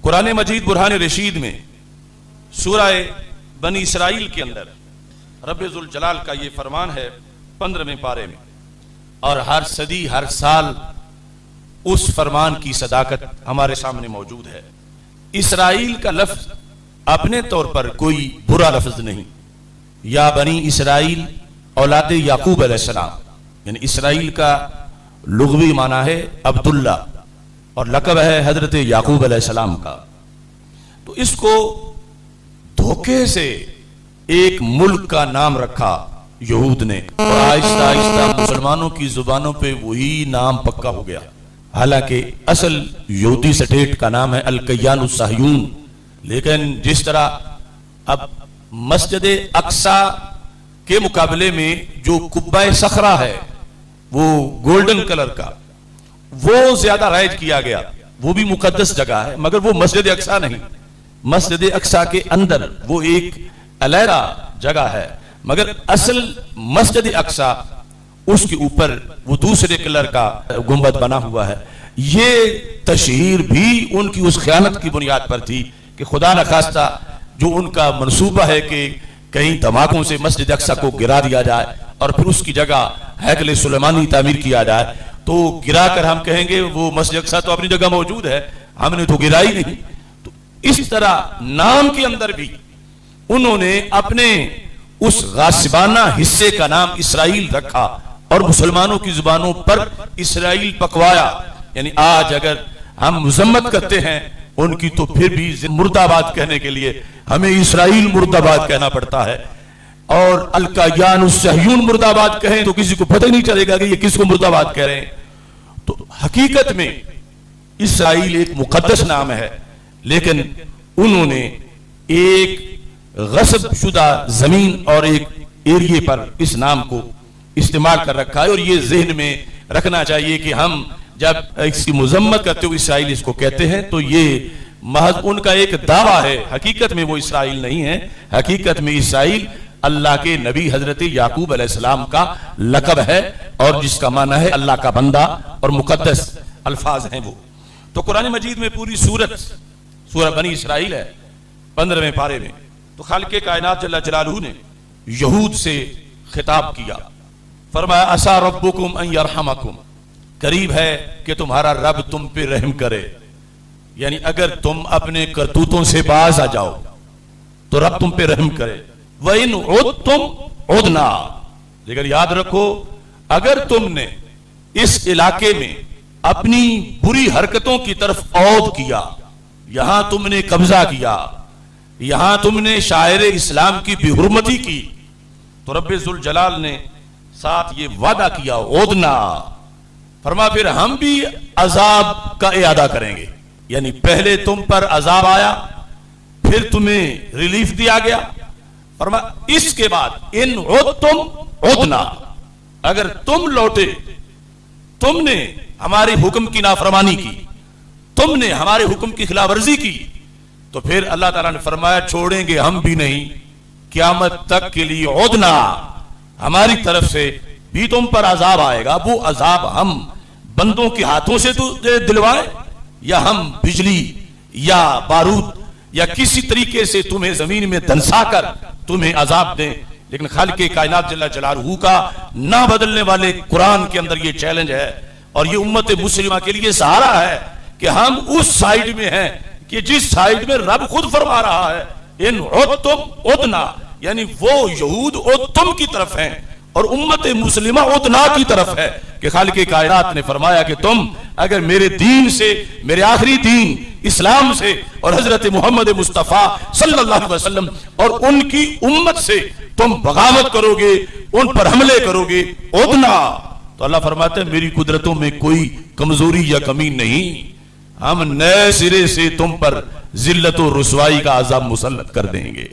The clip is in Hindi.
कुरान मजीद बुरहान रशीद में सूरह बनी इसराइल के अंदर रब्बे जुल जलाल का ये फरमान है 15वें पारे में, और हर सदी हर साल उस फरमान की सदाकत हमारे सामने मौजूद है। इसराइल का लफ्ज अपने तौर पर कोई बुरा लफ्ज नहीं। या बनी इसराइल औलाद याकूब अलैहिस्सलाम, यानी इसराइल का लुग़वी माना है अब्दुल्ला और लक़ब है हजरत याकूब अलैहिस्सलाम का। तो इसको धोखे से एक मुल्क का नाम रखा यहूद ने, और आहिस्ता आहिस्ता मुसलमानों की जुबानों पे वही नाम पक्का हो गया। हालांकि असल यहूदी स्टेट का नाम है अल-कय्यानुस सह्यून, लेकिन जिस तरह अब मस्जिद अक्सा के मुकाबले में जो कुब्बा सखरा है वो गोल्डन कलर का, वो ज्यादा राइज किया गया। वो भी मुकद्दस जगह है मगर वो मस्जिद अक्सा नहीं। मस्जिद अक्सा के अंदर वो एक अलहरा जगह है, मगर असल मस्जिद अक्सा उसके ऊपर वो दूसरे कलर का गुंबद बना हुआ है। ये तशहीर भी उनकी उस ख़यानत की बुनियाद पर थी कि खुदा न खास्ता जो उनका मनसूबा है कि कहीं धमाकों से मस्जिद अक्सा को गिरा दिया जाए और फिर उसकी जगह हैकल सुलेमानी तामीर किया जाए, तो गिरा कर हम कहेंगे वो मस्जिद अक्सा तो अपनी जगह मौजूद है, हमने तो गिरा ही नहीं। तो इस तरह नाम के अंदर भी उन्होंने अपने उस गासिबाना हिस्से का नाम इसराइल रखा और मुसलमानों की जुबानों पर इसराइल पकवाया। यानी आज अगर हम मजम्मत करते हैं उनकी, तो फिर भी मुर्दाबाद कहने के लिए हमें इसराइल मुर्दाबाद कहना पड़ता है, और अल-कय्यानुस सह्यून मुर्दाबाद कहें तो किसी को पता ही नहीं चलेगा कि ये किसको मुर्दाबाद कह रहे हैं। तो हकीकत में इसराइल एक मुकद्दस नाम है, लेकिन उन्होंने एक गस्ब शुदा जमीन और एक एरिए पर इस नाम को इस्तेमाल कर रखा है। और ये जहन में रखना चाहिए कि हम जब इसकी मुजम्मत करते हुए इसराइल इसको कहते हैं तो ये महज उनका एक दावा है, हकीकत में वो इसराइल नहीं है। हकीकत में इसराइल अल्लाह के नबी हजरत याकूब अलैहिस्सलाम का लक़ब है, और जिसका माना है अल्लाह का बंदा, और मुकद्दस अल्फाज हैं वो। तो कुरान मजीद में पूरी सूरह बनी इसराइल है 15वें पारे में। तो खालिक़े कायनात जल्ल जलालहू ने यहूद से खिताब किया, फरमाया असा रब्बुकुम अन यरहमकुम, करीब है कि तुम्हारा रब तुम पे रहम करे। यानी अगर तुम अपने करतूतों से बाज आ जाओ तो रब तुम पे रहम करे। वइन उद्तुम उदना, लेकिन याद रखो अगर तुमने इस इलाके में अपनी बुरी हरकतों की तरफ औद किया, यहां तुमने कब्जा किया, यहां तुमने शायर इस्लाम की बेहुरमती की, तो रब्बे जुल जलाल ने साथ ये वादा किया ओदना, फरमा फिर हम भी अजाब का इयादा करेंगे। यानी पहले तुम पर अजाब आया, फिर तुम्हें रिलीफ दिया गया, फरमा इसके बाद इन तुम ओदना, अगर तुम लौटे, तुमने हमारे हुक्म की नाफरमानी की, तुमने हमारे हुक्म की खिलाफवर्जी की, तो फिर अल्लाह ताला ने फरमाया छोड़ेंगे हम भी नहीं, क़यामत तक के लिए ओदना, हमारी तरफ से भी तुम पर अजाब आएगा। वो अजाब हम बंदों के हाथों से दिलवाएं, या हम बिजली या बारूद या किसी तरीके से तुम्हें जमीन में धंसा कर तुम्हें अजाब दें। लेकिन खालिक़े कायनात जल्ल जलालहू का ना बदलने वाले कुरान के अंदर ये चैलेंज है, और ये उम्मत मुस्लिमा के लिए सहारा है कि हम उस साइड में हैं कि जिस साइड में रब खुद फरमा रहा है इन तुम उदना, यानी वो यहूद तुम की तरफ हैं और उम्मत मुस्लिमा उतना की तरफ है कि खालिक़े कायनात ने फरमाया कि तुम अगर मेरे दीन से, मेरे आखिरी दीन इस्लाम से और हजरत मोहम्मद मुस्तफ़ा सल्लल्लाहु अलैहि वसल्लम और उनकी उम्मत से तुम बगावत करोगे, उन पर हमले करोगे उतना, तो अल्लाह फरमाते हैं मेरी कुदरतों में कोई कमजोरी या कमी नहीं, हम नए सिरे से तुम पर जिल्लत और रुसवाई का अज़ाब मुसल्लत कर देंगे।